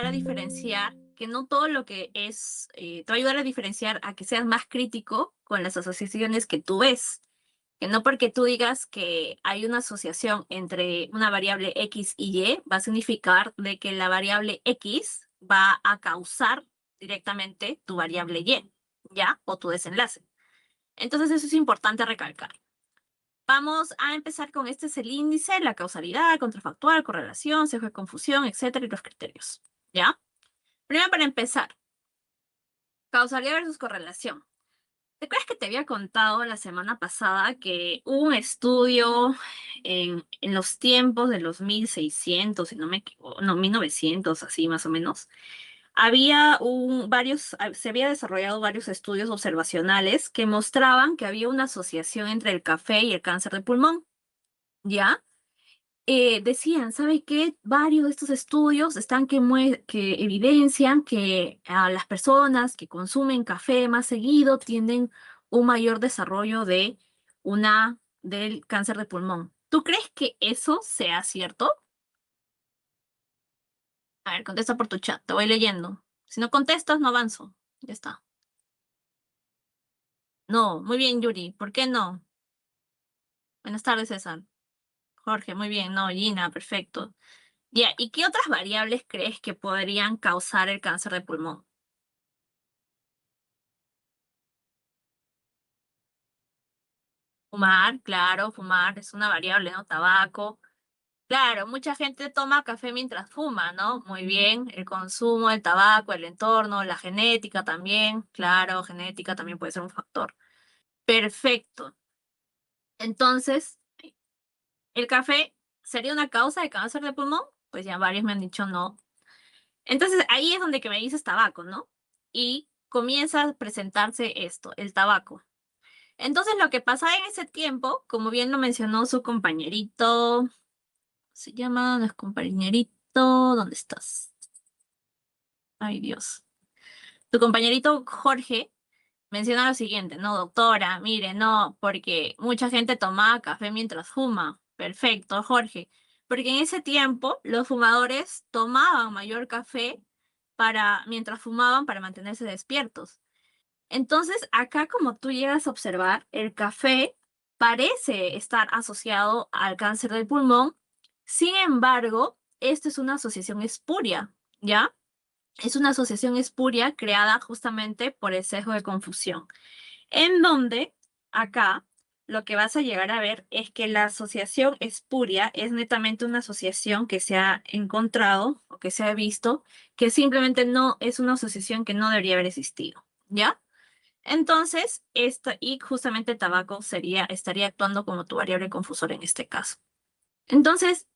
ayudar a diferenciar que no todo lo que es, te va a ayudar a diferenciar a que seas más crítico con las asociaciones que tú ves. Que no porque tú digas que hay una asociación entre una variable X y Y, va a significar de que la variable X va a causar directamente tu variable Y, ¿ya? O tu desenlace. Entonces eso es importante recalcar. Vamos a empezar con este es el índice, la causalidad, contrafactual, correlación, sesgo de confusión, etcétera, y los criterios, ¿ya? Primero para empezar, causalidad versus correlación. ¿Te acuerdas que te había contado la semana pasada que hubo un estudio en los tiempos de los 1600, si no me equivoco, no, 1900, así más o menos? Se había desarrollado varios estudios observacionales que mostraban que había una asociación entre el café y el cáncer de pulmón, ¿ya? Decían, ¿sabe qué? Varios de estos estudios están que evidencian que a las personas que consumen café más seguido tienen un mayor desarrollo del cáncer de pulmón. ¿Tú crees que eso sea cierto? A ver, contesta por tu chat, te voy leyendo. Si no contestas, no avanzo. Ya está. No, muy bien, Yuri. ¿Por qué no? Buenas tardes, César. Jorge, muy bien. No, Gina, perfecto. Ya, ¿y qué otras variables crees que podrían causar el cáncer de pulmón? Fumar, claro, fumar es una variable, ¿no? Tabaco. Claro, mucha gente toma café mientras fuma, ¿no? Muy bien, el consumo, el tabaco, el entorno, la genética también, claro, genética también puede ser un factor. Perfecto. Entonces, ¿el café sería una causa de cáncer de pulmón? Pues ya varios me han dicho no. Entonces, ahí es donde que me dices tabaco, ¿no? Y comienza a presentarse esto, el tabaco. Entonces, lo que pasaba en ese tiempo, como bien lo mencionó su compañerito, se llama, no es compañerito, ¿dónde estás? Ay, Dios. Tu compañerito Jorge menciona lo siguiente, no, doctora, mire, no, porque mucha gente tomaba café mientras fuma. Perfecto, Jorge. Porque en ese tiempo los fumadores tomaban mayor café mientras fumaban para mantenerse despiertos. Entonces, acá como tú llegas a observar, el café parece estar asociado al cáncer del pulmón. Sin embargo, esto es una asociación espuria, ¿ya? Es una asociación espuria creada justamente por el sesgo de confusión, en donde acá lo que vas a llegar a ver es que la asociación espuria es netamente una asociación que se ha encontrado o que se ha visto que simplemente no es una asociación que no debería haber existido, ¿ya? Entonces, y justamente el tabaco estaría actuando como tu variable confusora en este caso. Entonces,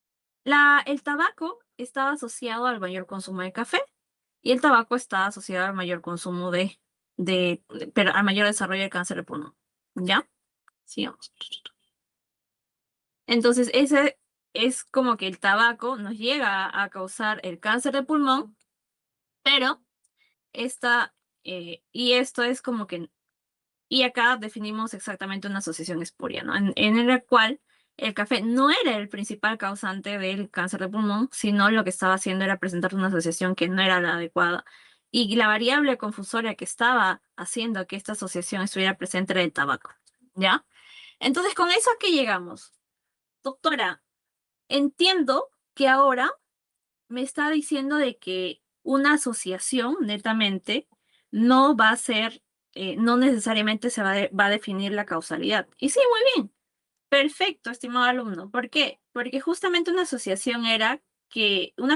el tabaco está asociado al mayor consumo de café y el tabaco está asociado al mayor consumo pero al mayor desarrollo de cáncer de pulmón. ¿Ya? Sigamos. Entonces, ese es como que el tabaco nos llega a causar el cáncer de pulmón, pero y esto es como que y acá definimos exactamente una asociación espuria, ¿no? En la cual el café no era el principal causante del cáncer de pulmón, sino lo que estaba haciendo era presentar una asociación que no era la adecuada. Y la variable confusoria que estaba haciendo que esta asociación estuviera presente era el tabaco, ¿ya? Entonces, ¿con eso a qué llegamos? Doctora, entiendo que ahora me está diciendo de que una asociación, netamente, no va a ser, no necesariamente va a definir la causalidad. Y sí, muy bien. Perfecto, estimado alumno. ¿Por qué? Porque justamente una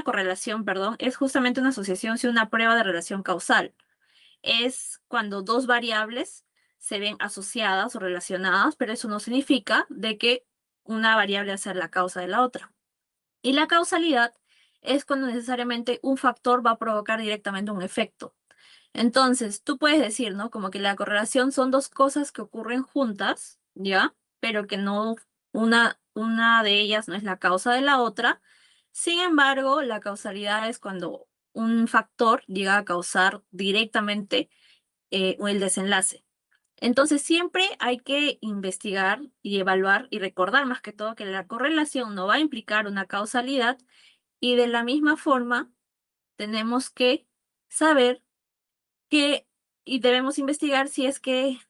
correlación, perdón, es justamente una asociación, si una prueba de relación causal. Es cuando dos variables se ven asociadas o relacionadas, pero eso no significa de que una variable va a ser la causa de la otra. Y la causalidad es cuando necesariamente un factor va a provocar directamente un efecto. Entonces, tú puedes decir, ¿no? Como que la correlación son dos cosas que ocurren juntas, ¿ya? Pero que no, una de ellas no es la causa de la otra. Sin embargo, la causalidad es cuando un factor llega a causar directamente el desenlace. Entonces, siempre hay que investigar y evaluar y recordar más que todo que la correlación no va a implicar una causalidad y de la misma forma tenemos que saber y debemos investigar si es que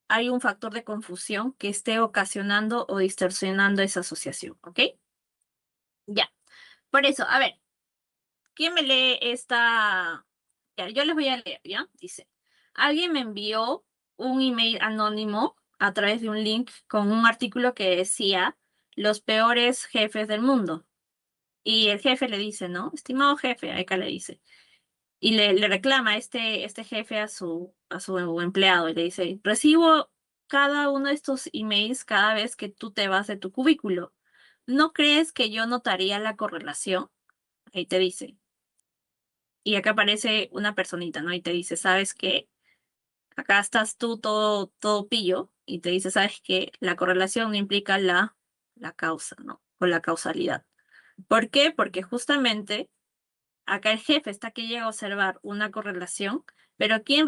hay un factor de confusión que esté ocasionando o distorsionando esa asociación, ¿ok? Ya. Por eso, a ver, ¿quién me lee esta? Ya, yo les voy a leer, ¿ya? Dice, alguien me envió un email anónimo a través de un link con un artículo que decía los peores jefes del mundo. Y el jefe le dice, ¿no? Estimado jefe, acá le dice. Y le reclama este jefe a su empleado y le dice, recibo cada uno de estos emails cada vez que tú te vas de tu cubículo. ¿No crees que yo notaría la correlación? Ahí te dice. Y acá aparece una personita, ¿no? Y te dice, ¿sabes qué? Acá estás tú todo pillo y te dice, ¿sabes qué? La correlación no implica la causa, ¿no? O la causalidad. ¿Por qué? Porque justamente acá el jefe está que llega a observar una correlación, pero quién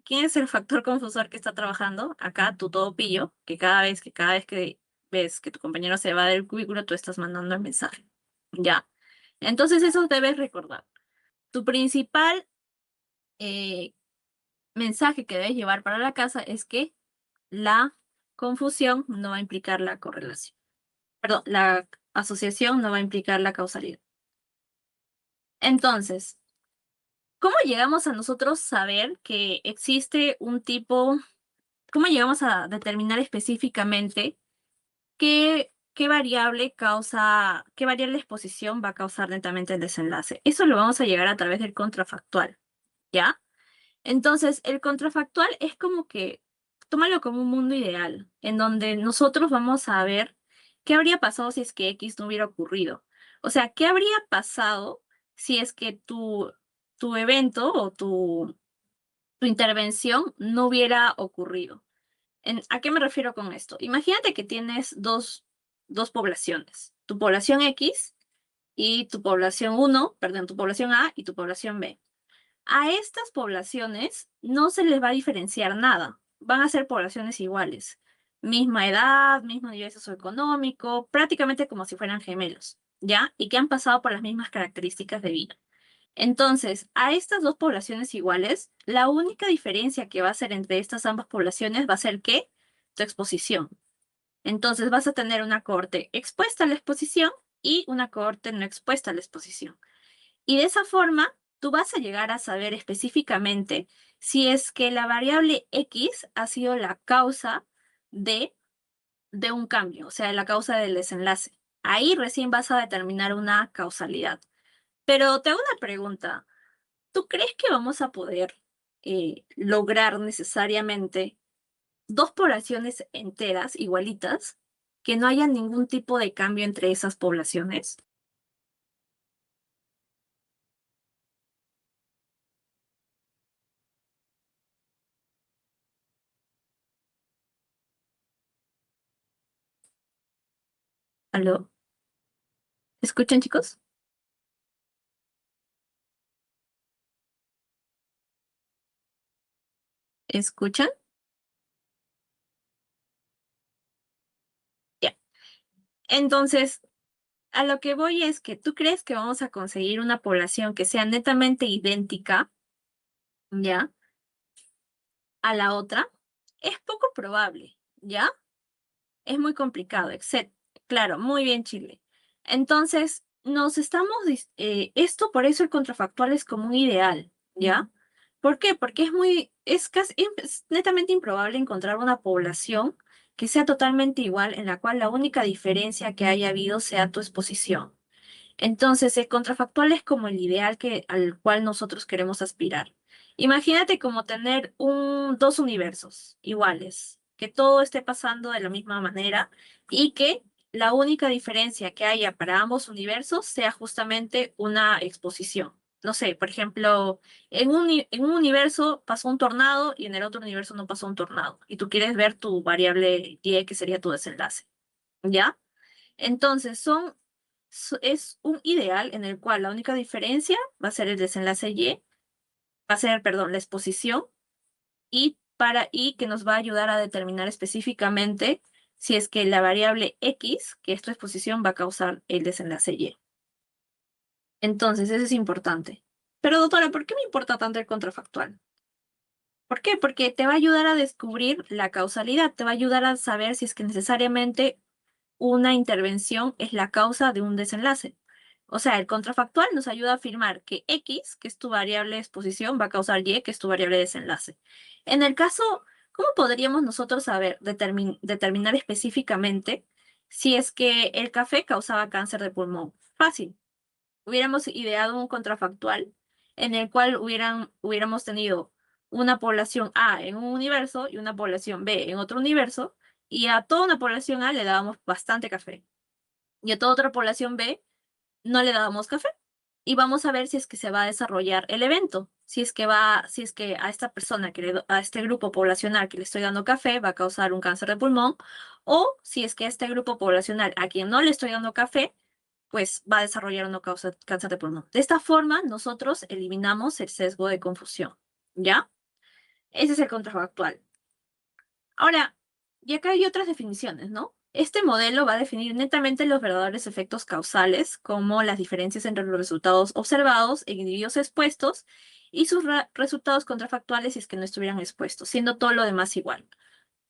es el factor confusor que está trabajando? Acá tú todo pillo, que cada vez que ves que tu compañero se va del cubículo, tú estás mandando el mensaje. ¿Ya? Entonces eso debes recordar. Tu principal eh, mensaje que debes llevar para la casa es que la confusión no va a implicar la correlación. Perdón, la asociación no va a implicar la causalidad. Entonces, ¿cómo llegamos a nosotros saber que existe un tipo, cómo llegamos a determinar específicamente qué variable exposición va a causar netamente el desenlace? Eso lo vamos a llegar a través del contrafactual, ¿ya? Entonces, el contrafactual es como que, tómalo como un mundo ideal, en donde nosotros vamos a ver qué habría pasado si es que X no hubiera ocurrido. O sea, ¿qué habría pasado si es que tu evento o tu intervención no hubiera ocurrido? ¿A qué me refiero con esto? Imagínate que tienes dos poblaciones, tu población X y tu población uno, perdón, tu población A y tu población B. A estas poblaciones no se les va a diferenciar nada. Van a ser poblaciones iguales. Misma edad, mismo nivel socioeconómico, prácticamente como si fueran gemelos, ¿ya? Y que han pasado por las mismas características de vida. Entonces, a estas dos poblaciones iguales, la única diferencia que va a ser entre estas ambas poblaciones va a ser ¿qué? Tu exposición. Entonces, vas a tener una cohorte expuesta a la exposición y una cohorte no expuesta a la exposición. Y de esa forma, tú vas a llegar a saber específicamente si es que la variable X ha sido la causa de, de un cambio, o sea, la causa del desenlace. Ahí recién vas a determinar una causalidad. Pero te hago una pregunta. ¿Tú crees que vamos a poder lograr necesariamente dos poblaciones enteras igualitas, que no haya ningún tipo de cambio entre esas poblaciones? ¿Aló? ¿Escuchan, chicos? ¿Escuchan? Ya. Entonces, a lo que voy es que tú crees que vamos a conseguir una población que sea netamente idéntica, ¿ya? A la otra. Es poco probable, ¿ya? Es muy complicado, etc. Claro, muy bien, Chile. Entonces, esto por eso el contrafactual es como un ideal, ¿ya? ¿Por qué? Porque es netamente improbable encontrar una población que sea totalmente igual, en la cual la única diferencia que haya habido sea tu exposición. Entonces, el contrafactual es como el ideal al cual nosotros queremos aspirar. Imagínate como tener dos universos iguales, que todo esté pasando de la misma manera y que la única diferencia que haya para ambos universos sea justamente una exposición. No sé, por ejemplo, en un universo pasó un tornado y en el otro universo no pasó un tornado. Y tú quieres ver tu variable Y, que sería tu desenlace. ¿Ya? Entonces, es un ideal en el cual la única diferencia va a ser el desenlace Y, va a ser, perdón, la exposición, y que nos va a ayudar a determinar específicamente si es que la variable X, que es tu exposición, va a causar el desenlace Y. Entonces, eso es importante. Pero doctora, ¿por qué me importa tanto el contrafactual? ¿Por qué? Porque te va a ayudar a descubrir la causalidad, te va a ayudar a saber si es que necesariamente una intervención es la causa de un desenlace. O sea, el contrafactual nos ayuda a afirmar que X, que es tu variable de exposición, va a causar Y, que es tu variable de desenlace. En el caso, ¿cómo podríamos nosotros saber, determinar específicamente si es que el café causaba cáncer de pulmón? Fácil. Hubiéramos ideado un contrafactual en el cual hubiéramos tenido una población A en un universo y una población B en otro universo, y a toda una población A le dábamos bastante café, y a toda otra población B no le dábamos café. Y vamos a ver si es que se va a desarrollar el evento. Si es que a esta persona a este grupo poblacional que le estoy dando café va a causar un cáncer de pulmón, o si es que a este grupo poblacional a quien no le estoy dando café pues va a desarrollar una causa cáncer de pulmón. De esta forma, nosotros eliminamos el sesgo de confusión, ¿ya? Ese es el contrafactual. Ahora, y acá hay otras definiciones, ¿no? Este modelo va a definir netamente los verdaderos efectos causales, como las diferencias entre los resultados observados en individuos expuestos y sus resultados contrafactuales si es que no estuvieran expuestos, siendo todo lo demás igual.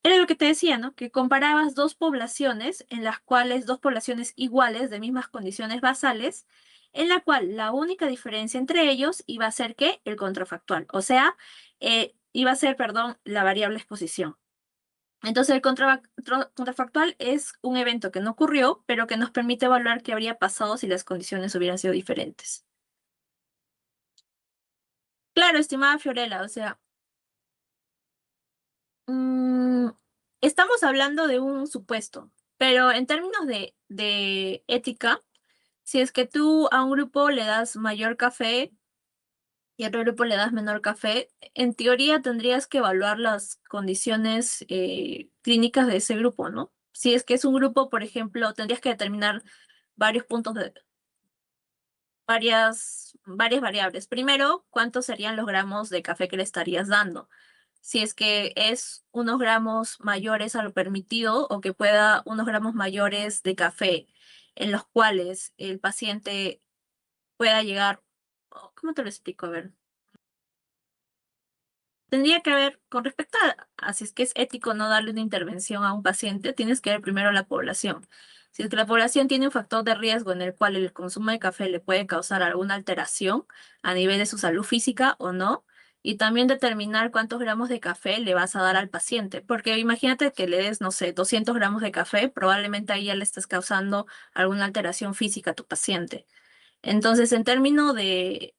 Era lo que te decía, ¿no? Que comparabas dos poblaciones en las cuales, dos poblaciones iguales de mismas condiciones basales, en la cual la única diferencia entre ellos iba a ser que el contrafactual, o sea, iba a ser, perdón, la variable exposición. Entonces, el contrafactual es un evento que no ocurrió, pero que nos permite evaluar qué habría pasado si las condiciones hubieran sido diferentes. Claro, estimada Fiorella, o sea, mm, estamos hablando de un supuesto, pero en términos de ética, si es que tú a un grupo le das mayor café y a otro grupo le das menor café, en teoría tendrías que evaluar las condiciones clínicas de ese grupo, ¿no? Si es que es un grupo, por ejemplo, tendrías que determinar varios puntos de varias variables. Primero, ¿cuántos serían los gramos de café que le estarías dando? Si es que es unos gramos mayores a lo permitido o que pueda unos gramos mayores de café en los cuales el paciente pueda llegar, oh, ¿cómo te lo explico? A ver. Tendría que haber, con respecto a si es que es ético no darle una intervención a un paciente, tienes que ver primero la población. Si es que la población tiene un factor de riesgo en el cual el consumo de café le puede causar alguna alteración a nivel de su salud física o no, y también determinar cuántos gramos de café le vas a dar al paciente, porque imagínate que le des, no sé, 200 gramos de café, probablemente ahí ya le estés causando alguna alteración física a tu paciente. Entonces, en términos de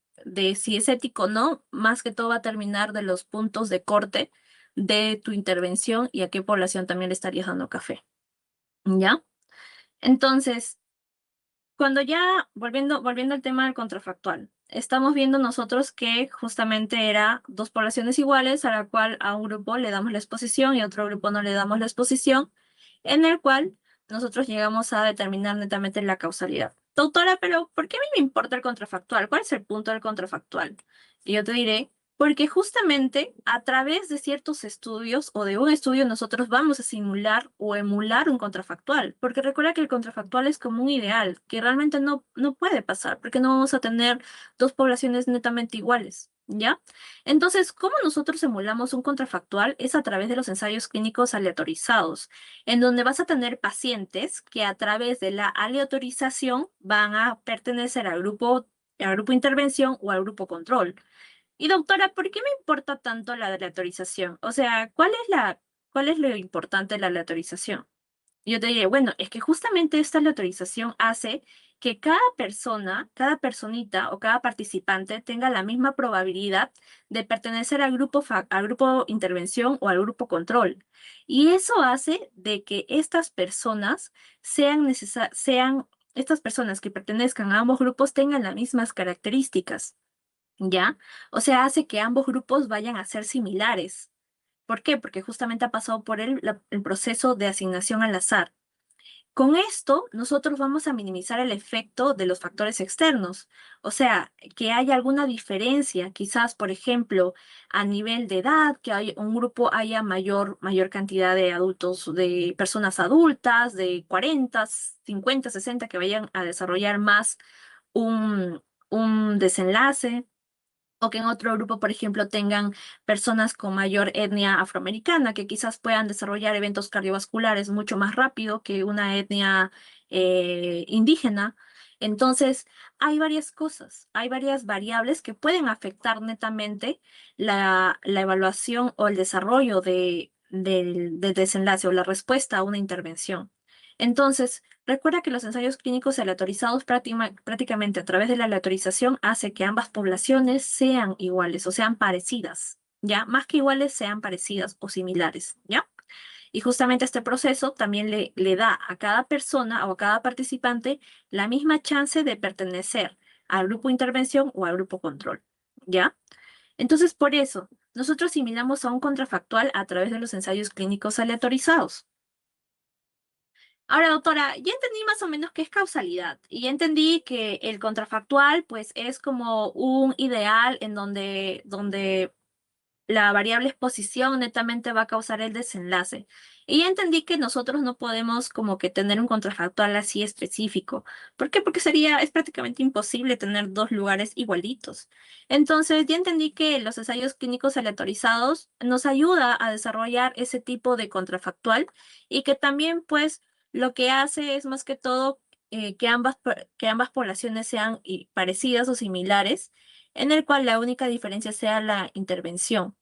si es ético o no, más que todo va a terminar de los puntos de corte de tu intervención y a qué población también le estarías dando café. ¿Ya? Entonces, cuando ya, volviendo al tema del contrafactual, estamos viendo nosotros que justamente era dos poblaciones iguales, a la cual a un grupo le damos la exposición y a otro grupo no le damos la exposición, en el cual nosotros llegamos a determinar netamente la causalidad. Doctora, pero ¿por qué a mí me importa el contrafactual? ¿Cuál es el punto del contrafactual? Y yo te diré, porque justamente a través de ciertos estudios o de un estudio nosotros vamos a simular o emular un contrafactual, porque recuerda que el contrafactual es como un ideal que realmente no puede pasar, porque no vamos a tener dos poblaciones netamente iguales, ¿ya? Entonces, ¿cómo nosotros emulamos un contrafactual? Es a través de los ensayos clínicos aleatorizados, en donde vas a tener pacientes que a través de la aleatorización van a pertenecer al grupo intervención o al grupo control. Y doctora, ¿por qué me importa tanto la aleatorización? O sea, ¿cuál es lo importante de la aleatorización? Yo te diré, bueno, es que justamente esta aleatorización hace que cada persona, cada personita o cada participante tenga la misma probabilidad de pertenecer al al grupo intervención o al grupo control. Y eso hace de que estas personas estas personas que pertenezcan a ambos grupos tengan las mismas características. ¿Ya? O sea, hace que ambos grupos vayan a ser similares. ¿Por qué? Porque justamente ha pasado por el proceso de asignación al azar. Con esto, nosotros vamos a minimizar el efecto de los factores externos. O sea, que haya alguna diferencia, quizás, por ejemplo, a nivel de edad, que un grupo haya mayor cantidad de adultos, de personas adultas, de 40, 50, 60, que vayan a desarrollar más un desenlace, o que en otro grupo, por ejemplo, tengan personas con mayor etnia afroamericana, que quizás puedan desarrollar eventos cardiovasculares mucho más rápido que una etnia indígena. Entonces, hay varias cosas, hay varias variables que pueden afectar netamente la evaluación o el desarrollo del desenlace o la respuesta a una intervención. Entonces, recuerda que los ensayos clínicos aleatorizados prácticamente a través de la aleatorización hace que ambas poblaciones sean iguales o sean parecidas, ¿ya? Más que iguales, sean parecidas o similares, ¿ya? Y justamente este proceso también le da a cada persona o a cada participante la misma chance de pertenecer al grupo de intervención o al grupo control, ¿ya? Entonces, por eso, nosotros asimilamos a un contrafactual a través de los ensayos clínicos aleatorizados. Ahora, doctora, ya entendí más o menos qué es causalidad y ya entendí que el contrafactual, pues, es como un ideal en donde la variable exposición netamente va a causar el desenlace. Y ya entendí que nosotros no podemos como que tener un contrafactual así específico. ¿Por qué? Porque es prácticamente imposible tener dos lugares igualitos. Entonces, ya entendí que los ensayos clínicos aleatorizados nos ayuda a desarrollar ese tipo de contrafactual y que también, pues, lo que hace es más que todo que ambas poblaciones sean parecidas o similares, en el cual la única diferencia sea la intervención.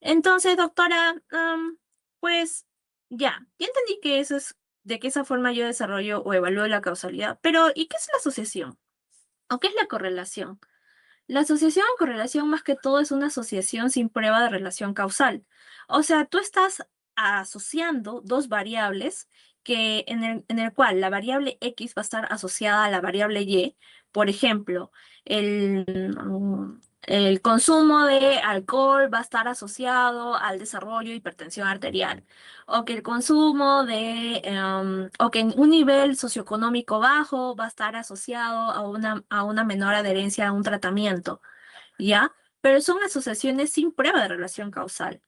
Entonces, doctora, pues ya entendí que eso es de que esa forma yo desarrollo o evalúo la causalidad, pero ¿y qué es la asociación? ¿O qué es la correlación? La asociación o correlación más que todo es una asociación sin prueba de relación causal. O sea, tú estás asociando dos variables en el cual la variable X va a estar asociada a la variable Y. Por ejemplo, el, el consumo de alcohol va a estar asociado al desarrollo de hipertensión arterial. O que el consumo o que un nivel socioeconómico bajo va a estar asociado a una menor adherencia a un tratamiento, ¿ya? Pero son asociaciones sin prueba de relación causal.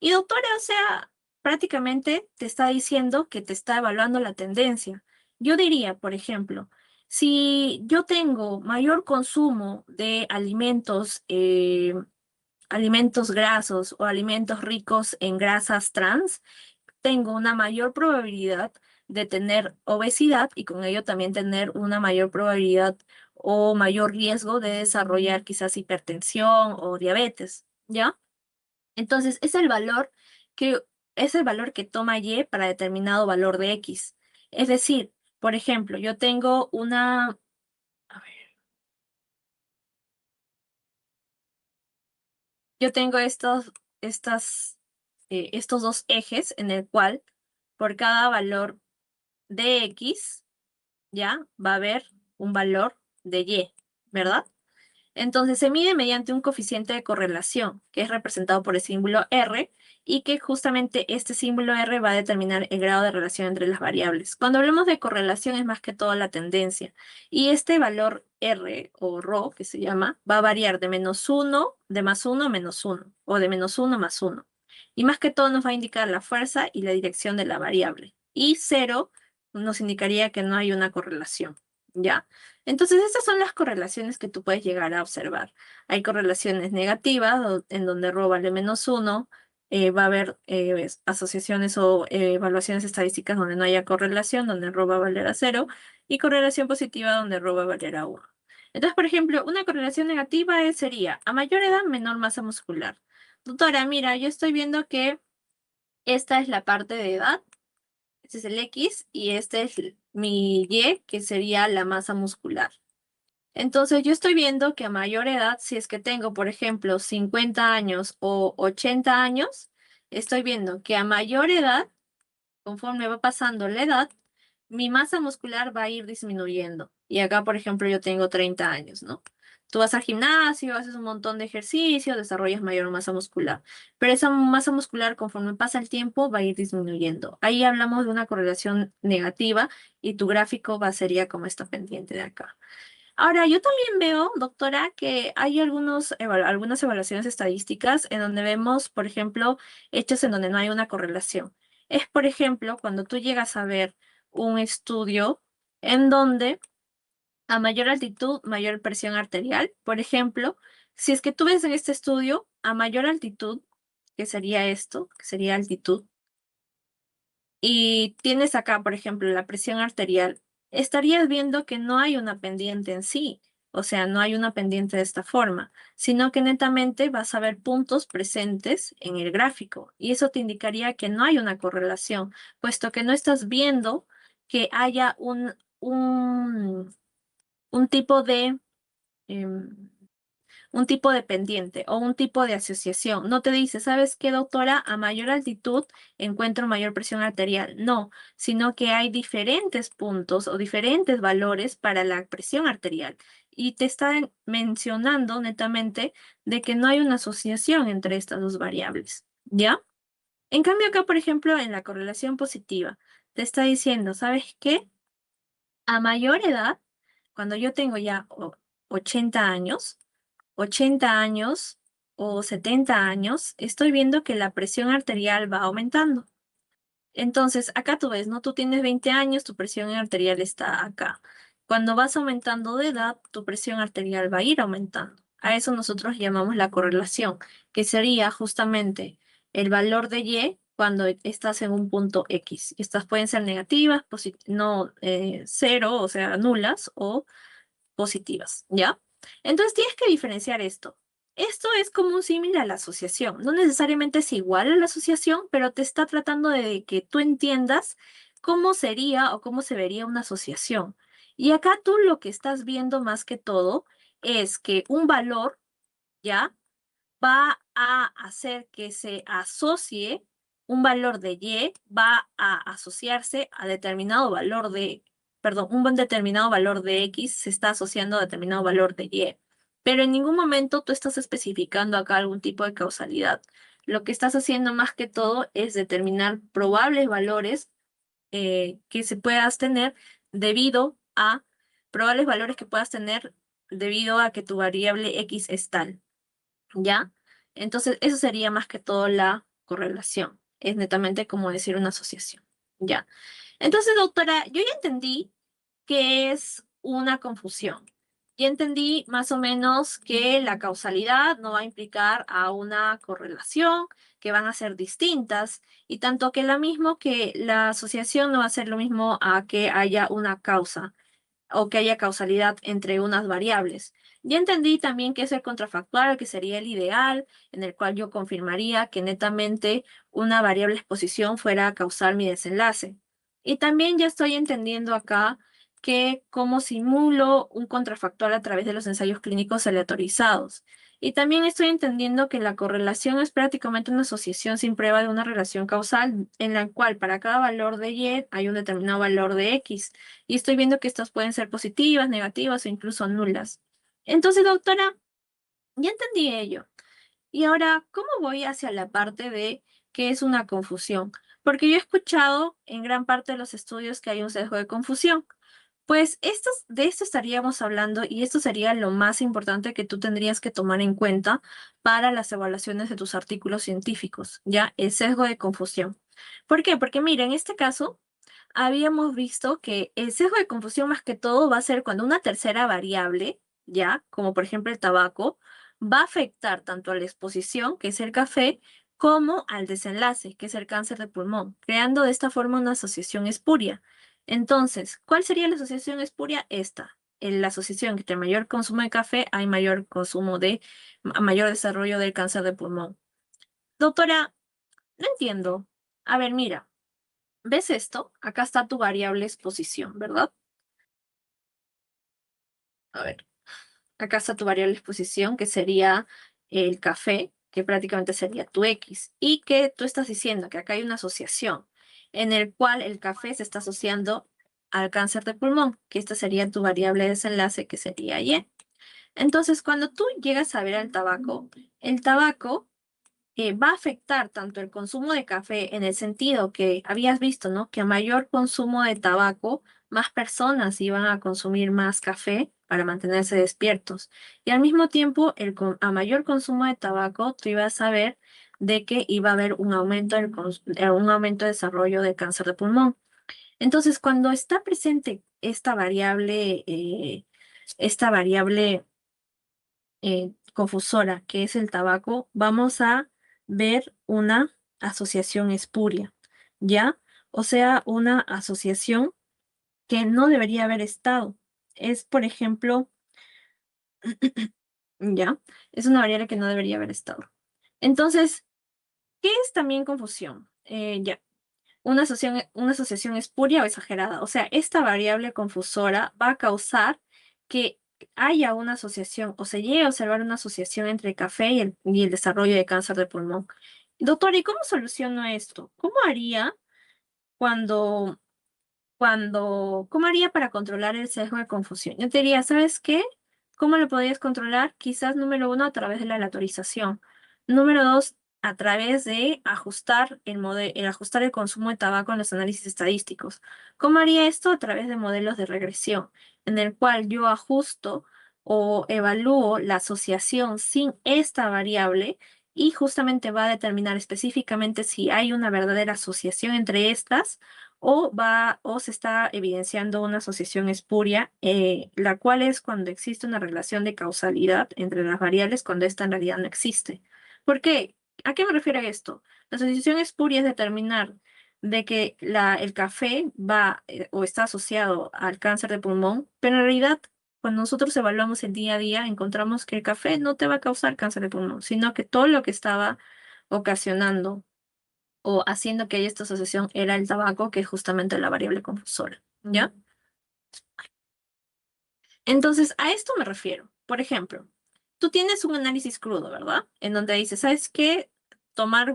Y doctora, o sea, prácticamente te está diciendo que te está evaluando la tendencia. Yo diría, por ejemplo, si yo tengo mayor consumo de alimentos grasos o alimentos ricos en grasas trans, tengo una mayor probabilidad de tener obesidad y con ello también tener una mayor probabilidad o mayor riesgo de desarrollar quizás hipertensión o diabetes, ¿ya? Entonces, que, es el valor que toma Y para determinado valor de X. Es decir, por ejemplo, a ver, yo tengo estos dos ejes en el cual por cada valor de X, ¿ya? Va a haber un valor de Y, ¿verdad? Entonces se mide mediante un coeficiente de correlación, que es representado por el símbolo R, y que justamente este símbolo R va a determinar el grado de relación entre las variables. Cuando hablamos de correlación es más que todo la tendencia, y este valor R o ρ, que se llama, va a variar de -1, de +1 a -1, o de -1 a +1. Y más que todo nos va a indicar la fuerza y la dirección de la variable. Y 0 nos indicaría que no hay una correlación, ¿ya? Entonces, estas son las correlaciones que tú puedes llegar a observar. Hay correlaciones negativas, en donde ρ vale -1, va a haber asociaciones o evaluaciones estadísticas donde no haya correlación, donde ρ va a valer a 0, y correlación positiva donde ρ va a valer a 1. Entonces, por ejemplo, una correlación negativa sería a mayor edad, menor masa muscular. Doctora, mira, yo estoy viendo que esta es la parte de edad, este es el X, y este es mi Y, que sería la masa muscular. Entonces, yo estoy viendo que a mayor edad, si es que tengo, por ejemplo, 50 años o 80 años, estoy viendo que a mayor edad, conforme va pasando la edad, mi masa muscular va a ir disminuyendo. Y acá, por ejemplo, yo tengo 30 años, ¿no? Tú vas al gimnasio, haces un montón de ejercicio, desarrollas mayor masa muscular. Pero esa masa muscular, conforme pasa el tiempo, va a ir disminuyendo. Ahí hablamos de una correlación negativa y tu gráfico sería como esta pendiente de acá. Ahora, yo también veo, doctora, que hay algunas evaluaciones estadísticas en donde vemos, por ejemplo, hechos en donde no hay una correlación. Es, por ejemplo, cuando tú llegas a ver un estudio en donde A mayor altitud, mayor presión arterial. Por ejemplo, si es que tú ves en este estudio, a mayor altitud, que sería esto, que sería altitud, y tienes acá, por ejemplo, la presión arterial, estarías viendo que no hay una pendiente en sí, o sea, no hay una pendiente de esta forma, sino que netamente vas a ver puntos presentes en el gráfico, y eso te indicaría que no hay una correlación, puesto que no estás viendo que haya un tipo de... em, un tipo de pendiente o un tipo de asociación. No te dice, ¿sabes qué, doctora? A mayor altitud encuentro mayor presión arterial. No, sino que hay diferentes puntos o diferentes valores para la presión arterial. Y te está mencionando netamente de que no hay una asociación entre estas dos variables. ¿Ya? En cambio, acá, por ejemplo, en la correlación positiva, te está diciendo, ¿sabes qué? A mayor edad, cuando yo tengo ya 80 años, 80 años o 70 años, estoy viendo que la presión arterial va aumentando. Entonces, acá tú ves, ¿no? Tú tienes 20 años, tu presión arterial está acá. Cuando vas aumentando de edad, tu presión arterial va a ir aumentando. A eso nosotros llamamos la correlación, que sería justamente el valor de Y cuando estás en un punto X. Estas pueden ser negativas, no cero, o sea, nulas, o positivas, ¿ya? Entonces tienes que diferenciar esto. Esto es como un símil a la asociación. No necesariamente es igual a la asociación, pero te está tratando de que tú entiendas cómo sería o cómo se vería una asociación. Y acá tú lo que estás viendo más que todo es que un valor, ¿ya? Va a hacer que se asocie un valor de Y, va a asociarse a determinado valor de, perdón, un buen determinado valor de X se está asociando a determinado valor de Y. Pero en ningún momento tú estás especificando acá algún tipo de causalidad. Lo que estás haciendo más que todo es determinar probables valores que se puedas tener debido a, probables valores que puedas tener debido a que tu variable X es tal. ¿Ya? Entonces, eso sería más que todo la correlación. Es netamente como decir una asociación. ¿Ya? Entonces, doctora, yo ya entendí que es una confusión. Ya entendí más o menos que la causalidad no va a implicar a una correlación, que van a ser distintas, y tanto que la mismo que la asociación no va a ser lo mismo a que haya una causa o que haya causalidad entre unas variables. Ya entendí también que es el contrafactual, que sería el ideal, en el cual yo confirmaría que netamente una variable exposición fuera a causar mi desenlace. Y también ya estoy entendiendo acá que cómo simulo un contrafactual a través de los ensayos clínicos aleatorizados. Y también estoy entendiendo que la correlación es prácticamente una asociación sin prueba de una relación causal en la cual para cada valor de Y hay un determinado valor de X. Y estoy viendo que estas pueden ser positivas, negativas o incluso nulas. Entonces, doctora, ya entendí ello. Y ahora, ¿cómo voy hacia la parte de qué es una confusión? Porque yo he escuchado en gran parte de los estudios que hay un sesgo de confusión. Pues de esto estaríamos hablando y esto sería lo más importante que tú tendrías que tomar en cuenta para las evaluaciones de tus artículos científicos, ¿ya? El sesgo de confusión. ¿Por qué? Porque mira, en este caso, habíamos visto que el sesgo de confusión más que todo va a ser cuando una tercera variable, ya, como por ejemplo el tabaco, va a afectar tanto a la exposición, que es el café, como al desenlace, que es el cáncer de pulmón, creando de esta forma una asociación espuria. Entonces, ¿cuál sería la asociación espuria? Esta. En la asociación que entre mayor consumo de café hay mayor consumo de, mayor desarrollo del cáncer de pulmón. Doctora, no entiendo. A ver, mira. ¿Ves esto? Acá está tu variable exposición, ¿verdad? A ver, acá está tu variable exposición, que sería el café, que prácticamente sería tu X. Y que tú estás diciendo que acá hay una asociación en el cual el café se está asociando al cáncer de pulmón, que esta sería tu variable de desenlace, que sería Y. Entonces, cuando tú llegas a ver el tabaco va a afectar tanto el consumo de café en el sentido que habías visto, ¿no? Que a mayor consumo de tabaco, más personas iban a consumir más café para mantenerse despiertos. Y al mismo tiempo, a mayor consumo de tabaco, tú ibas a ver de que iba a haber un aumento, un aumento de desarrollo del cáncer de pulmón. Entonces, cuando está presente esta variable, esta variable confusora, que es el tabaco, vamos a ver una asociación espuria, ¿ya? O sea, una asociación que no debería haber estado. Es, por ejemplo, ¿ya? Es una variable que no debería haber estado. Entonces, ¿qué es también confusión? Ya. Una asociación espuria o exagerada. O sea, esta variable confusora va a causar que haya una asociación o se llegue a observar una asociación entre el café y el desarrollo de cáncer de pulmón. Doctor, ¿y cómo soluciono esto? ¿Cómo haría cuando ¿cómo haría para controlar el sesgo de confusión? Yo te diría, ¿sabes qué? ¿Cómo lo podrías controlar? Quizás número uno, a través de la aleatorización. Número dos, a través de ajustar ajustar el consumo de tabaco en los análisis estadísticos. ¿Cómo haría esto? A través de modelos de regresión, en el cual yo ajusto o evalúo la asociación sin esta variable y justamente va a determinar específicamente si hay una verdadera asociación entre estas o se está evidenciando una asociación espuria, la cual es cuando existe una relación de causalidad entre las variables cuando esta en realidad no existe. ¿Por qué? ¿A qué me refiero esto? La asociación espuria es determinar de que el café va o está asociado al cáncer de pulmón, pero en realidad cuando nosotros evaluamos el día a día encontramos que el café no te va a causar cáncer de pulmón, sino que todo lo que estaba ocasionando o haciendo que haya esta asociación era el tabaco, que es justamente la variable confusora, ¿ya? Entonces, a esto me refiero. Por ejemplo, tú tienes un análisis crudo, ¿verdad? En donde dices, ¿sabes qué?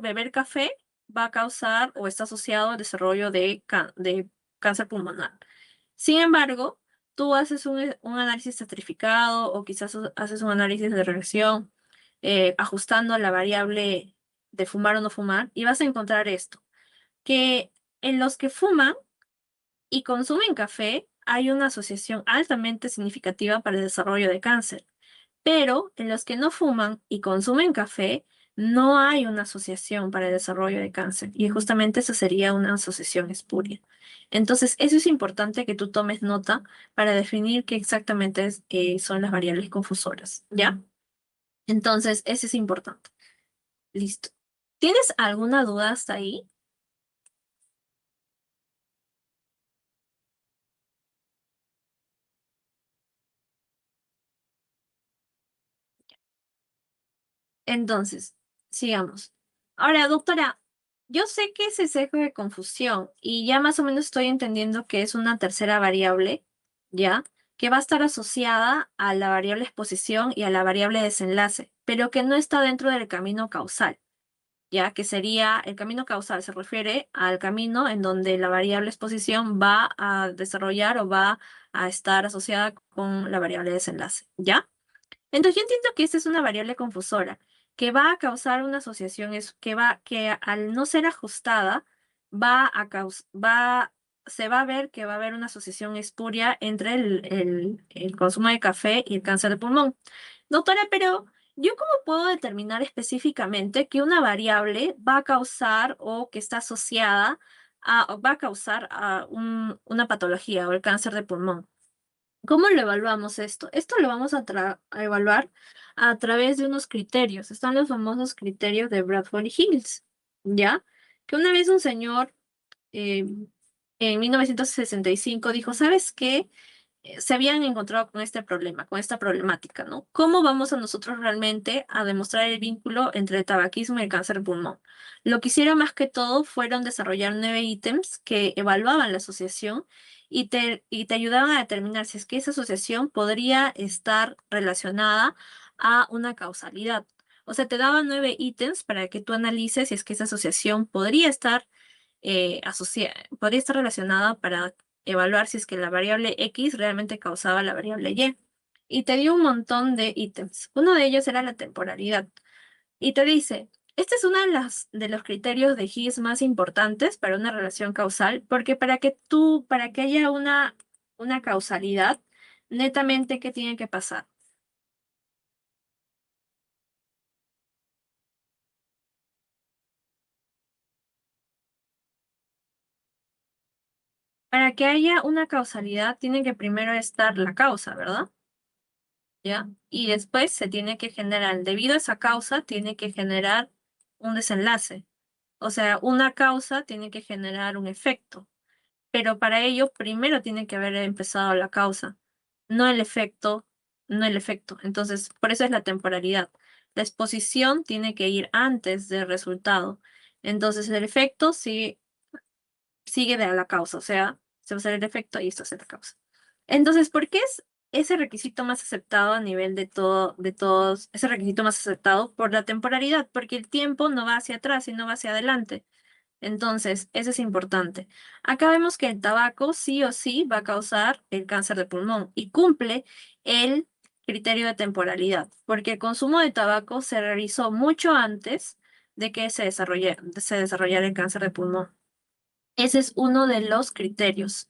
Beber café va a causar o está asociado al desarrollo de cáncer pulmonar. Sin embargo, tú haces un análisis estratificado o quizás haces un análisis de regresión ajustando la variable de fumar o no fumar y vas a encontrar esto que en los que fuman y consumen café hay una asociación altamente significativa para el desarrollo de cáncer, pero en los que no fuman y consumen café no hay una asociación para el desarrollo de cáncer y justamente esa sería una asociación espuria. Entonces, eso es importante que tú tomes nota para definir qué exactamente son las variables confusoras, ¿ya? Entonces, ese es importante. Listo. ¿Tienes alguna duda hasta ahí? Entonces, sigamos. Ahora, doctora, yo sé que es el sesgo de confusión y ya más o menos estoy entendiendo que es una tercera variable, ¿ya? Que va a estar asociada a la variable exposición y a la variable desenlace, pero que no está dentro del camino causal, ¿ya? Que sería el camino causal, se refiere al camino en donde la variable exposición va a desarrollar o va a estar asociada con la variable desenlace, ¿ya? Entonces yo entiendo que esta es una variable confusora que va a causar una asociación, que al no ser ajustada se va a ver que va a haber una asociación espuria entre el consumo de café y el cáncer de pulmón. Doctora, pero ¿yo cómo puedo determinar específicamente que una variable va a causar o que está asociada o va a causar una patología o el cáncer de pulmón? ¿Cómo lo evaluamos esto? Esto lo vamos a evaluar a través de unos criterios. Están los famosos criterios de Bradford y Hills, ¿ya? Que una vez un señor eh, en 1965 dijo, ¿sabes qué? Se habían encontrado con este problema, con esta problemática, ¿no? ¿Cómo vamos a nosotros realmente a demostrar el vínculo entre el tabaquismo y el cáncer de pulmón? Lo que hicieron más que todo fueron desarrollar 9 ítems que evaluaban la asociación y te ayudaban a determinar si es que esa asociación podría estar relacionada a una causalidad. O sea, te daban 9 ítems para que tú analices si es que esa asociación podría estar relacionada para evaluar si es que la variable X realmente causaba la variable Y. Y te dio un montón de ítems. Uno de ellos era la temporalidad. Y te dice, este es uno de los criterios de Higgs más importantes para una relación causal, porque para que haya una causalidad, netamente, ¿qué tiene que pasar? Para que haya una causalidad, tiene que primero estar la causa, ¿verdad? ¿ya? Y después se tiene que generar, debido a esa causa, tiene que generar un desenlace. O sea, una causa tiene que generar un efecto, pero para ello primero tiene que haber empezado la causa, no el efecto, no el efecto. Entonces, por eso es la temporalidad. La exposición tiene que ir antes del resultado. Entonces, el efecto sigue de la causa, o sea, se va a hacer el efecto y esto es la causa. Entonces, ¿por qué es ese requisito más aceptado a nivel de todos, ese requisito más aceptado por la temporalidad? Porque el tiempo no va hacia atrás, sino va hacia adelante. Entonces, eso es importante. Acá vemos que el tabaco sí o sí va a causar el cáncer de pulmón y cumple el criterio de temporalidad, porque el consumo de tabaco se realizó mucho antes de que se desarrollara el cáncer de pulmón. Ese es uno de los criterios.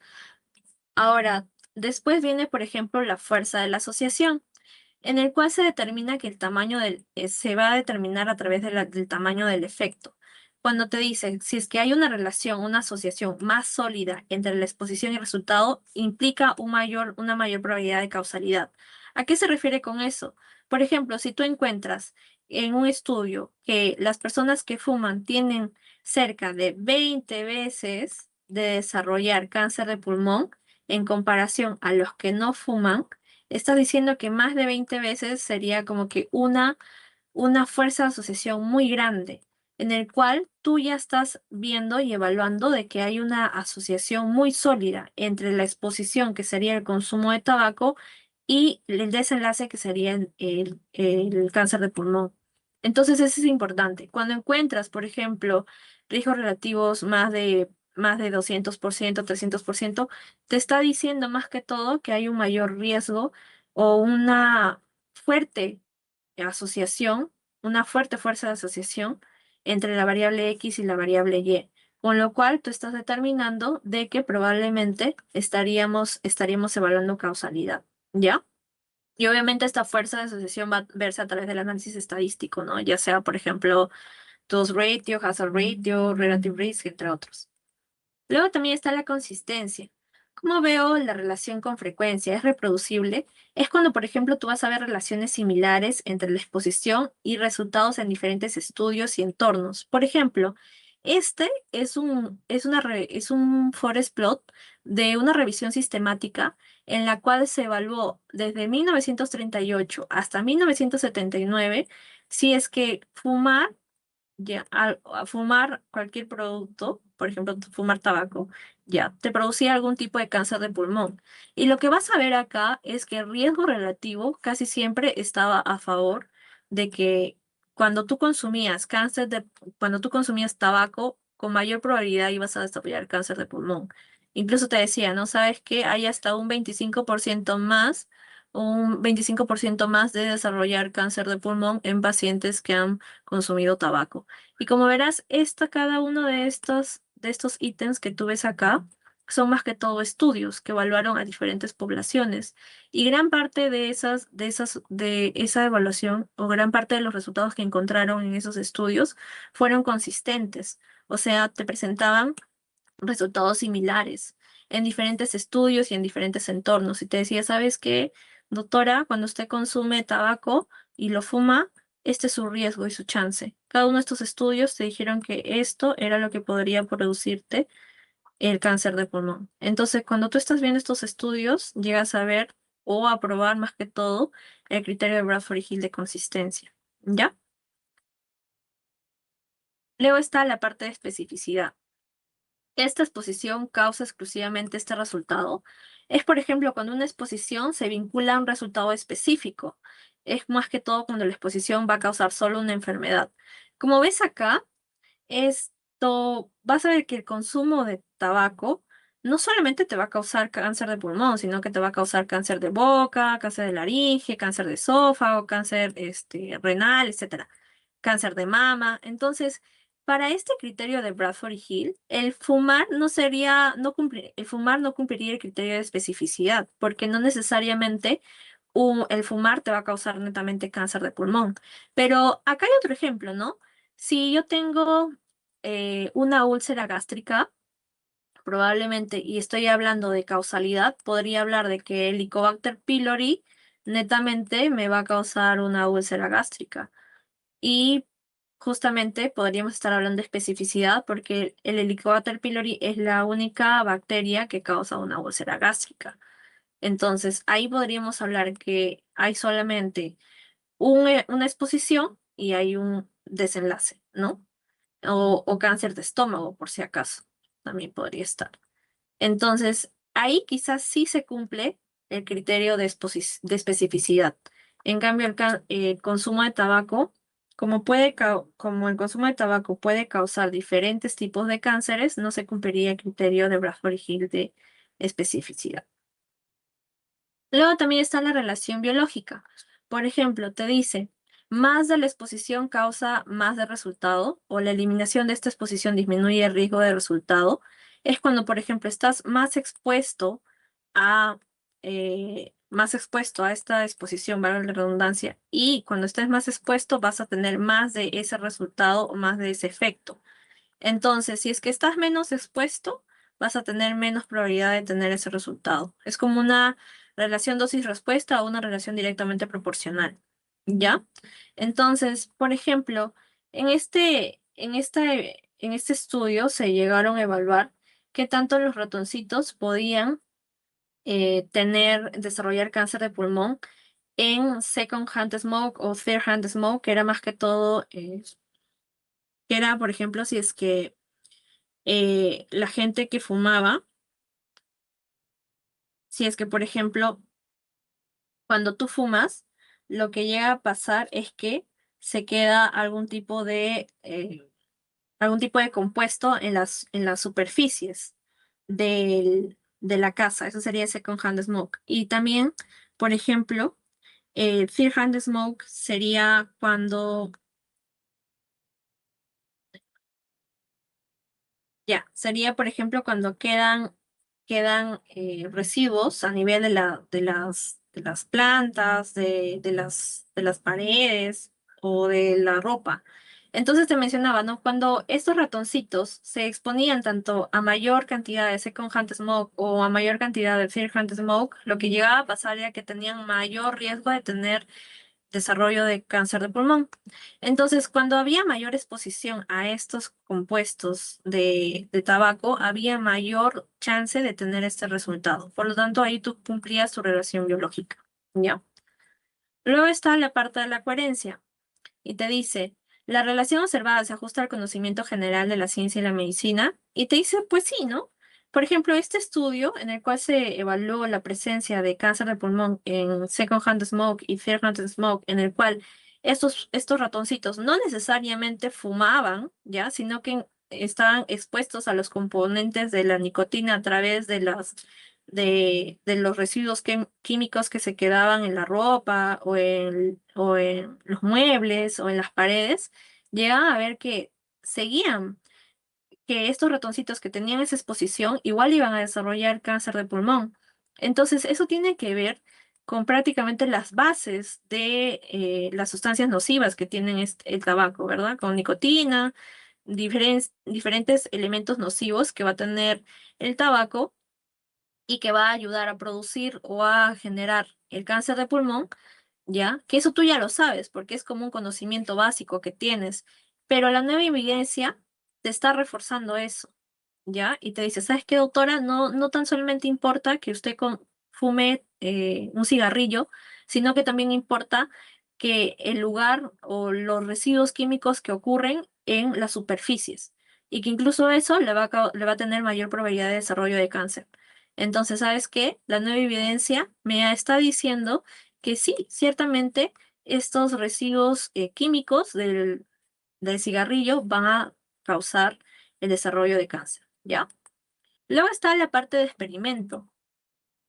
Ahora, después viene, por ejemplo, la fuerza de la asociación, en el cual se determina que el tamaño se va a determinar a través del tamaño del efecto. Cuando te dicen, si es que hay una relación, una asociación más sólida entre la exposición y el resultado, implica una mayor probabilidad de causalidad. ¿A qué se refiere con eso? Por ejemplo, si tú encuentras en un estudio que las personas que fuman tienen cerca de 20 veces de desarrollar cáncer de pulmón en comparación a los que no fuman, estás diciendo que más de 20 veces sería como que una fuerza de asociación muy grande, en el cual tú ya estás viendo y evaluando de que hay una asociación muy sólida entre la exposición, que sería el consumo de tabaco, y el desenlace, que sería el cáncer de pulmón. Entonces, eso es importante. Cuando encuentras, por ejemplo, riesgos relativos más de 200%, 300%, te está diciendo más que todo que hay un mayor riesgo o una fuerte asociación, una fuerte fuerza de asociación entre la variable X y la variable Y, con lo cual tú estás determinando de que probablemente estaríamos evaluando causalidad, ¿ya? Y obviamente esta fuerza de asociación va a verse a través del análisis estadístico, ¿no? Ya sea, por ejemplo, dose ratio, hazard ratio, relative risk, entre otros. Luego también está la consistencia. ¿Cómo veo la relación con frecuencia? ¿Es reproducible? Es cuando, por ejemplo, tú vas a ver relaciones similares entre la exposición y resultados en diferentes estudios y entornos. Por ejemplo, este es un forest plot de una revisión sistemática en la cual se evaluó desde 1938 hasta 1979 si es que fumar ya, a fumar cualquier producto, por ejemplo, fumar tabaco, ya, te producía algún tipo de cáncer de pulmón. Y lo que vas a ver acá es que el riesgo relativo casi siempre estaba a favor de que cuando tú consumías cuando tú consumías tabaco, con mayor probabilidad ibas a desarrollar cáncer de pulmón. Incluso te decía, ¿no? Sabes que hay hasta un 25% más de desarrollar cáncer de pulmón en pacientes que han consumido tabaco. Y como verás, cada uno de estos ítems que tú ves acá son más que todo estudios que evaluaron a diferentes poblaciones. Y gran parte de esa evaluación o gran parte de los resultados que encontraron en esos estudios fueron consistentes. O sea, te presentaban resultados similares en diferentes estudios y en diferentes entornos. Y te decía, ¿sabes qué, doctora? Cuando usted consume tabaco y lo fuma, este es su riesgo y su chance. Cada uno de estos estudios te dijeron que esto era lo que podría producirte el cáncer de pulmón. Entonces, cuando tú estás viendo estos estudios, llegas a ver o a probar más que todo el criterio de Bradford y Hill de consistencia. ¿Ya? Luego está la parte de especificidad. Esta exposición causa exclusivamente este resultado. Es, por ejemplo, cuando una exposición se vincula a un resultado específico. Es más que todo cuando la exposición va a causar solo una enfermedad. Como ves acá, vas a ver que el consumo de tabaco no solamente te va a causar cáncer de pulmón, sino que te va a causar cáncer de boca, cáncer de laringe, cáncer de esófago, cáncer renal, etcétera, cáncer de mama. Entonces, para este criterio de Bradford y Hill, el fumar no cumpliría el criterio de especificidad, porque no necesariamente el fumar te va a causar netamente cáncer de pulmón. Pero acá hay otro ejemplo, ¿no? Si yo tengo una úlcera gástrica, probablemente, y estoy hablando de causalidad, podría hablar de que el Helicobacter pylori netamente me va a causar una úlcera gástrica. Y justamente podríamos estar hablando de especificidad porque el Helicobacter pylori es la única bacteria que causa una úlcera gástrica. Entonces, ahí podríamos hablar que hay solamente una exposición y hay un desenlace, ¿no? O cáncer de estómago, por si acaso, también podría estar. Entonces, ahí quizás sí se cumple el criterio de especificidad. En cambio, el consumo de tabaco, como el consumo de tabaco puede causar diferentes tipos de cánceres, no se cumpliría el criterio de Bradbury-Hill de especificidad. Luego también está la relación biológica. Por ejemplo, te dice, más de la exposición causa más de resultado o la eliminación de esta exposición disminuye el riesgo de resultado. Es cuando, por ejemplo, estás a, más expuesto a esta exposición, valga la redundancia, y cuando estés más expuesto vas a tener más de ese resultado o más de ese efecto. Entonces, si es que estás menos expuesto, vas a tener menos probabilidad de tener ese resultado. Es como una relación dosis-respuesta o una relación directamente proporcional. ¿Ya? Entonces, por ejemplo, en este estudio se llegaron a evaluar qué tanto los ratoncitos podían desarrollar cáncer de pulmón en second hand smoke o third hand smoke, que era más que todo, que era, por ejemplo, si es que la gente que fumaba, si es que, por ejemplo, cuando tú fumas, lo que llega a pasar es que se queda algún tipo de compuesto en las superficies de la casa. Eso sería second hand smoke. Y también, por ejemplo, third hand smoke sería cuando ya, sería, por ejemplo, cuando quedan residuos a nivel de las plantas, de las paredes o de la ropa. Entonces te mencionaba, ¿no? Cuando estos ratoncitos se exponían tanto a mayor cantidad de second hand smoke o a mayor cantidad de third hand smoke, lo que llegaba a pasar era que tenían mayor riesgo de tener desarrollo de cáncer de pulmón. Entonces, cuando había mayor exposición a estos compuestos de tabaco, había mayor chance de tener este resultado. Por lo tanto, ahí tú cumplías tu relación biológica. ¿Ya? Luego está la parte de la coherencia y te dice, la relación observada se ajusta al conocimiento general de la ciencia y la medicina, y te dice, pues sí, ¿no? Por ejemplo, este estudio en el cual se evaluó la presencia de cáncer de pulmón en second hand smoke y third hand smoke, en el cual estos ratoncitos no necesariamente fumaban, ¿ya? Sino que estaban expuestos a los componentes de la nicotina a través de los residuos químicos que se quedaban en la ropa o en los muebles o en las paredes, llegaban a ver que seguían, que estos ratoncitos que tenían esa exposición igual iban a desarrollar cáncer de pulmón. Entonces, eso tiene que ver con prácticamente las bases de las sustancias nocivas que tienen el tabaco, ¿verdad? Con nicotina, diferentes elementos nocivos que va a tener el tabaco y que va a ayudar a producir o a generar el cáncer de pulmón, ¿ya? Que eso tú ya lo sabes, porque es como un conocimiento básico que tienes, pero la nueva evidencia te está reforzando eso, ¿ya? Y te dice, ¿sabes qué, doctora? No tan solamente importa que usted fume un cigarrillo, sino que también importa que el lugar o los residuos químicos que ocurren en las superficies, y que incluso eso le va a tener mayor probabilidad de desarrollo de cáncer. Entonces, ¿sabes qué? La nueva evidencia me está diciendo que sí, ciertamente estos residuos químicos del cigarrillo van a causar el desarrollo de cáncer, ¿ya? Luego está la parte de experimento.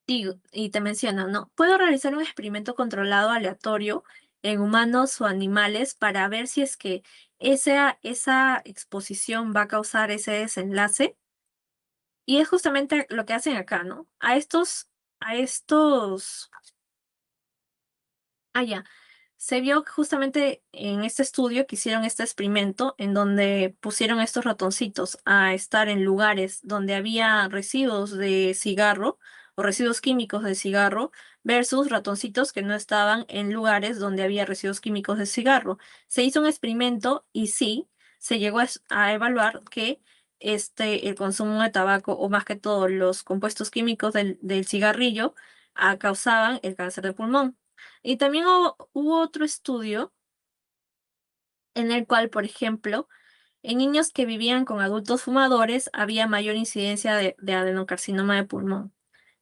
Y te menciona, ¿no? Puedo realizar un experimento controlado aleatorio en humanos o animales para ver si es que esa exposición va a causar ese desenlace. Y es justamente lo que hacen acá, ¿no? A estos, ya. Se vio justamente en este estudio que hicieron este experimento en donde pusieron a estos ratoncitos a estar en lugares donde había residuos de cigarro o residuos químicos de cigarro versus ratoncitos que no estaban en lugares donde había residuos químicos de cigarro. Se hizo un experimento y sí, se llegó a evaluar que el consumo de tabaco, o más que todo los compuestos químicos del cigarrillo, causaban el cáncer de pulmón. Y también hubo otro estudio en el cual, por ejemplo, en niños que vivían con adultos fumadores había mayor incidencia de adenocarcinoma de pulmón.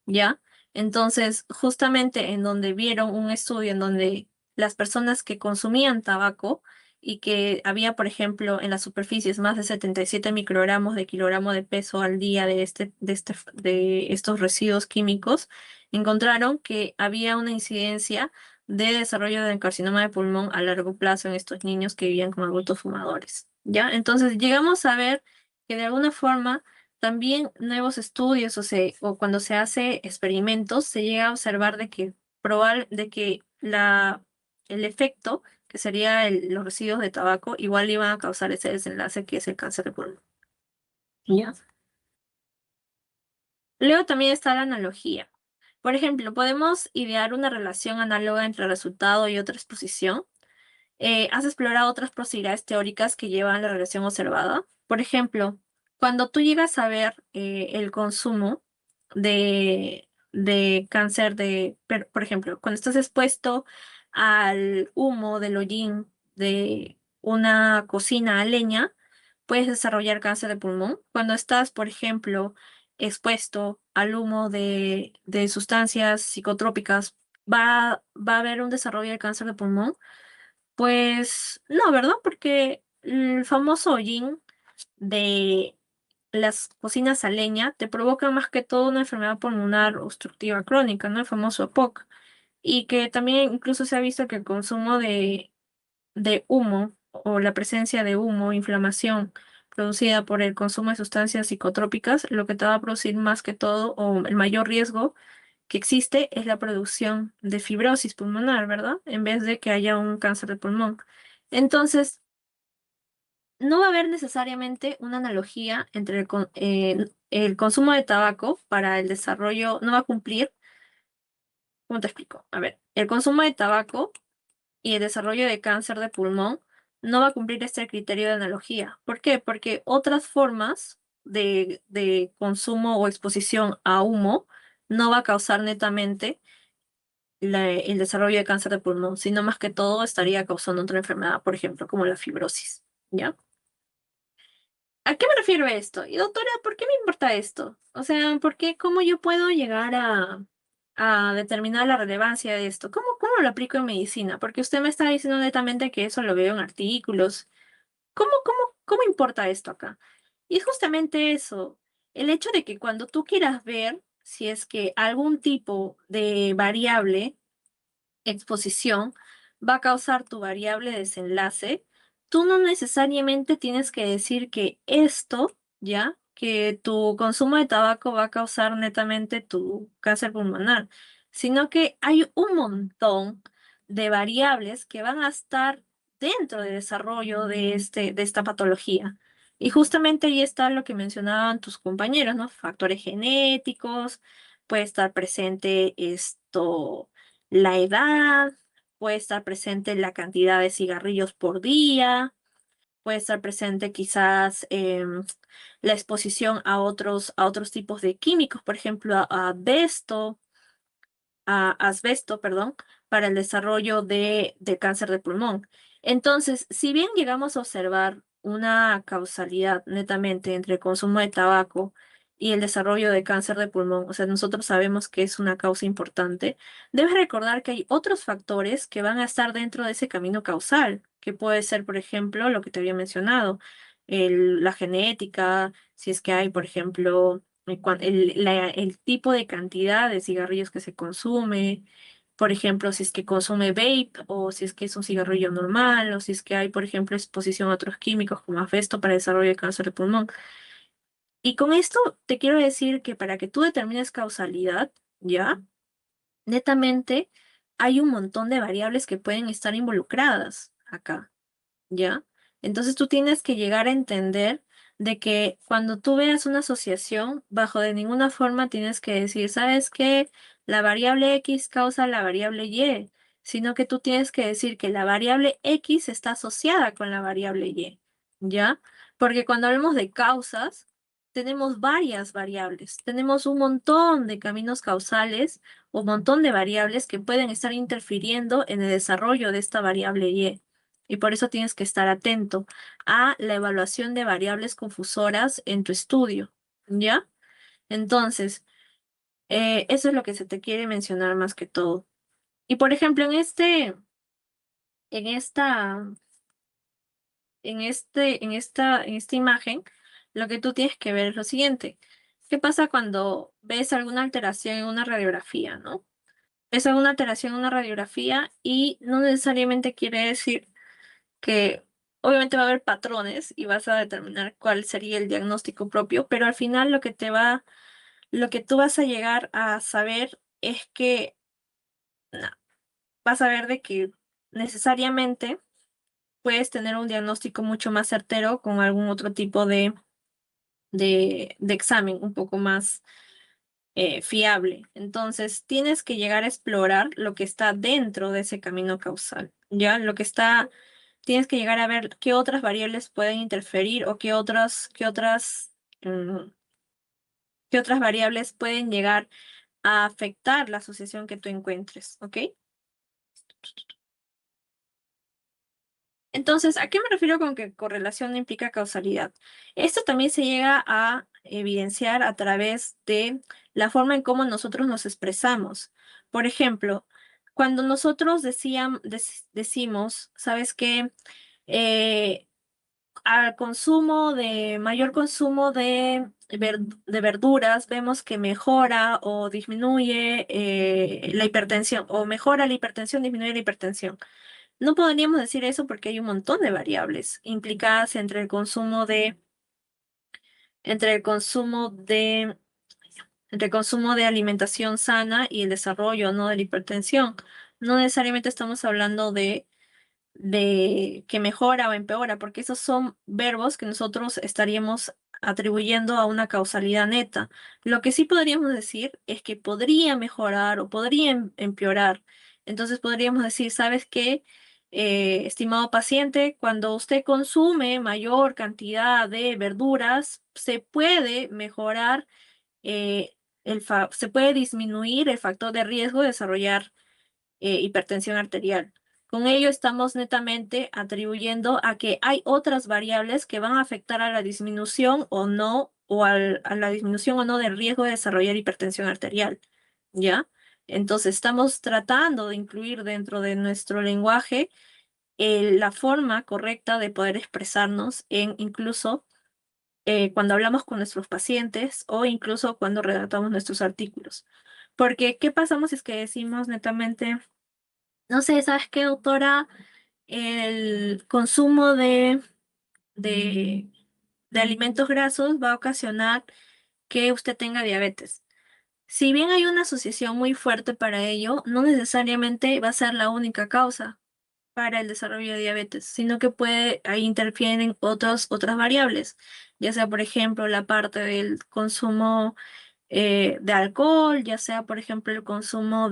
¿Ya? Entonces, justamente en donde vieron un estudio en donde las personas que consumían tabaco y que había, por ejemplo, en las superficies más de 77 microgramos de kilogramo de peso al día de estos residuos químicos, encontraron que había una incidencia de desarrollo de carcinoma de pulmón a largo plazo en estos niños que vivían con adultos fumadores. ¿Ya? Entonces, llegamos a ver que de alguna forma también nuevos estudios o cuando se hace experimentos se llega a observar de que el efecto, que sería los residuos de tabaco, igual iban a causar ese desenlace que es el cáncer de pulmón. ¿Ya? Luego también está la analogía. Por ejemplo, podemos idear una relación análoga entre resultado y otra exposición. ¿Has explorado otras posibilidades teóricas que llevan la relación observada? Por ejemplo, cuando tú llegas a ver el consumo de cáncer por ejemplo, cuando estás expuesto al humo del hollín de una cocina a leña, puedes desarrollar cáncer de pulmón. Cuando estás, por ejemplo, expuesto al humo de sustancias psicotrópicas, va a haber un desarrollo de cáncer de pulmón. Pues no, ¿verdad? Porque el famoso hollín de las cocinas a leña te provoca más que todo una enfermedad pulmonar obstructiva crónica, ¿no? El famoso POC. Y que también incluso se ha visto que el consumo de humo o la presencia de humo, inflamación producida por el consumo de sustancias psicotrópicas, lo que te va a producir más que todo o el mayor riesgo que existe es la producción de fibrosis pulmonar, ¿verdad? En vez de que haya un cáncer de pulmón. Entonces, no va a haber necesariamente una analogía entre el consumo de tabaco para el desarrollo, no va a cumplir, ¿cómo te explico? A ver, el consumo de tabaco y el desarrollo de cáncer de pulmón no va a cumplir este criterio de analogía. ¿Por qué? Porque otras formas de consumo o exposición a humo no va a causar netamente el desarrollo de cáncer de pulmón, sino más que todo estaría causando otra enfermedad, por ejemplo, como la fibrosis. ¿Ya? ¿A qué me refiero esto? Y doctora, ¿por qué me importa esto? O sea, ¿por qué, cómo yo puedo llegar a determinar la relevancia de esto? ¿Cómo lo aplico en medicina? Porque usted me está diciendo netamente que eso lo veo en artículos. ¿Cómo importa esto acá? Y es justamente eso, el hecho de que cuando tú quieras ver si es que algún tipo de variable exposición va a causar tu variable desenlace, tú no necesariamente tienes que decir que esto, ¿ya? Que tu consumo de tabaco va a causar netamente tu cáncer pulmonar, sino que hay un montón de variables que van a estar dentro del desarrollo de esta patología. Y justamente ahí está lo que mencionaban tus compañeros, ¿no? Factores genéticos, puede estar presente la edad, puede estar presente la cantidad de cigarrillos por día, puede estar presente quizás la exposición a otros tipos de químicos, por ejemplo, a asbesto, perdón, para el desarrollo de cáncer de pulmón. Entonces, si bien llegamos a observar una causalidad netamente entre el consumo de tabaco y el desarrollo de cáncer de pulmón, o sea, nosotros sabemos que es una causa importante, debes recordar que hay otros factores que van a estar dentro de ese camino causal, que puede ser, por ejemplo, lo que te había mencionado, la genética, si es que hay, por ejemplo, el tipo de cantidad de cigarrillos que se consume, por ejemplo, si es que consume vape o si es que es un cigarrillo normal o si es que hay, por ejemplo, exposición a otros químicos como asbesto para el desarrollo de cáncer de pulmón. Y con esto te quiero decir que para que tú determines causalidad, ¿ya? Netamente hay un montón de variables que pueden estar involucradas acá. ¿Ya? Entonces tú tienes que llegar a entender de que cuando tú veas una asociación, bajo de ninguna forma tienes que decir, ¿sabes qué? la variable X causa la variable Y, sino que tú tienes que decir que la variable X está asociada con la variable Y, ¿ya? Porque cuando hablamos de causas, tenemos varias variables, tenemos un montón de caminos causales, un montón de variables que pueden estar interfiriendo en el desarrollo de esta variable Y. Y por eso tienes que estar atento a la evaluación de variables confusoras en tu estudio, ¿ya? Entonces, eso es lo que se te quiere mencionar más que todo. Y por ejemplo, en esta, en esta imagen, lo que tú tienes que ver es lo siguiente. ¿Qué pasa cuando ves alguna alteración en una radiografía, ¿no? Ves alguna alteración en una radiografía y no necesariamente quiere decir que obviamente va a haber patrones y vas a determinar cuál sería el diagnóstico propio, pero al final lo que tú vas a llegar a saber es que vas a ver de que necesariamente puedes tener un diagnóstico mucho más certero con algún otro tipo de examen un poco más fiable. Entonces, tienes que llegar a explorar lo que está dentro de ese camino causal, ¿ya? Tienes que llegar a ver qué otras variables pueden interferir o mm, qué otras variables pueden llegar a afectar la asociación que tú encuentres, ¿ok? Entonces, ¿a qué me refiero con que correlación no implica causalidad? Esto también se llega a evidenciar a través de la forma en cómo nosotros nos expresamos. Por ejemplo, cuando nosotros decimos, ¿sabes qué? Eh, Al consumo de mayor consumo de verduras, vemos que mejora o disminuye la hipertensión, o mejora la hipertensión, disminuye la hipertensión. No podríamos decir eso porque hay un montón de variables implicadas entre el consumo de, entre el consumo de alimentación sana y el desarrollo, ¿no? De la hipertensión. No necesariamente estamos hablando de que mejora o empeora, porque esos son verbos que nosotros estaríamos atribuyendo a una causalidad neta. Lo que sí podríamos decir es que podría mejorar o podría empeorar. Entonces podríamos decir, ¿sabes qué? Estimado paciente, cuando usted consume mayor cantidad de verduras, se puede mejorar, se puede disminuir el factor de riesgo de desarrollar hipertensión arterial. Con ello estamos netamente atribuyendo a que hay otras variables que van a afectar a la disminución o no, a la disminución o no del riesgo de desarrollar hipertensión arterial, ¿ya? Entonces estamos tratando de incluir dentro de nuestro lenguaje la forma correcta de poder expresarnos en incluso cuando hablamos con nuestros pacientes o incluso cuando redactamos nuestros artículos. Porque, ¿qué pasamos si es que decimos netamente... No sé, ¿sabes qué, doctora? El consumo de, de alimentos grasos va a ocasionar que usted tenga diabetes. Si bien hay una asociación muy fuerte para ello, no necesariamente va a ser la única causa para el desarrollo de diabetes, sino que ahí interfieren otras variables, ya sea, por ejemplo, la parte del consumo de alcohol, ya sea, por ejemplo, el consumo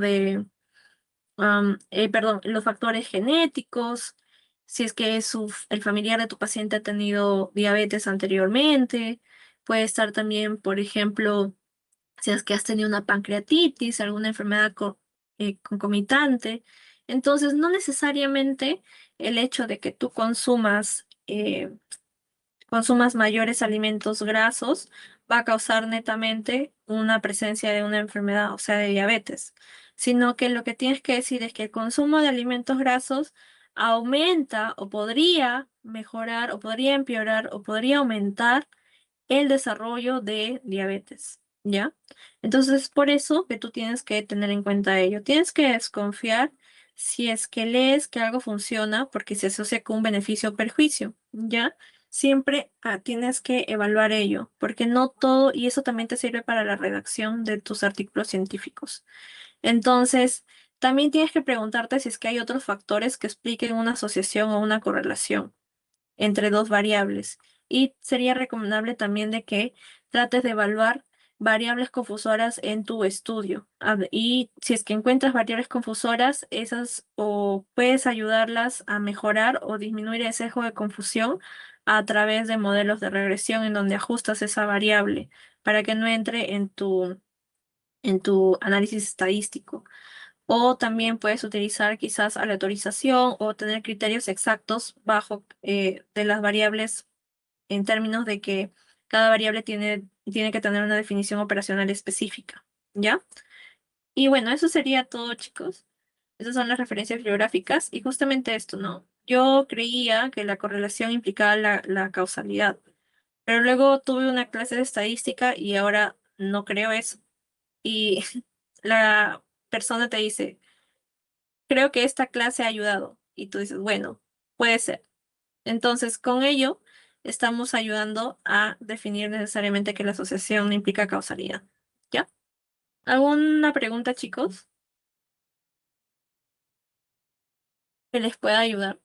perdón, los factores genéticos, si es que el familiar de tu paciente ha tenido diabetes anteriormente, puede estar también, por ejemplo, si es que has tenido una pancreatitis, alguna enfermedad concomitante. Entonces, no necesariamente el hecho de que tú consumas mayores alimentos grasos, va a causar netamente una presencia de una enfermedad, o sea, de diabetes, sino que lo que tienes que decir es que el consumo de alimentos grasos aumenta o podría mejorar o podría empeorar o podría aumentar el desarrollo de diabetes, ¿ya? Entonces, por eso que tú tienes que tener en cuenta ello. Tienes que desconfiar si es que lees que algo funciona porque se asocia con un beneficio o perjuicio, ¿ya? Siempre tienes que evaluar ello, porque no todo, y eso también te sirve para la redacción de tus artículos científicos. Entonces, también tienes que preguntarte si es que hay otros factores que expliquen una asociación o una correlación entre dos variables. Y sería recomendable también de que trates de evaluar variables confusoras en tu estudio. Y si es que encuentras variables confusoras, esas o puedes ayudarlas a mejorar o disminuir el sesgo de confusión a través de modelos de regresión en donde ajustas esa variable para que no entre en tu análisis estadístico. O también puedes utilizar quizás aleatorización o tener criterios exactos bajo de las variables en términos de que cada variable tiene que tener una definición operacional específica, ¿ya? Y bueno, eso sería todo, chicos. Esas son las referencias bibliográficas y justamente esto, ¿no? Yo creía que la correlación implicaba la causalidad, pero luego tuve una clase de estadística y ahora no creo eso. Y la persona te dice, creo que esta clase ha ayudado. Y tú dices, bueno, puede ser. Entonces, con ello, estamos ayudando a definir necesariamente que la asociación no implica causalidad. ¿Ya? ¿Alguna pregunta, chicos, que les pueda ayudar?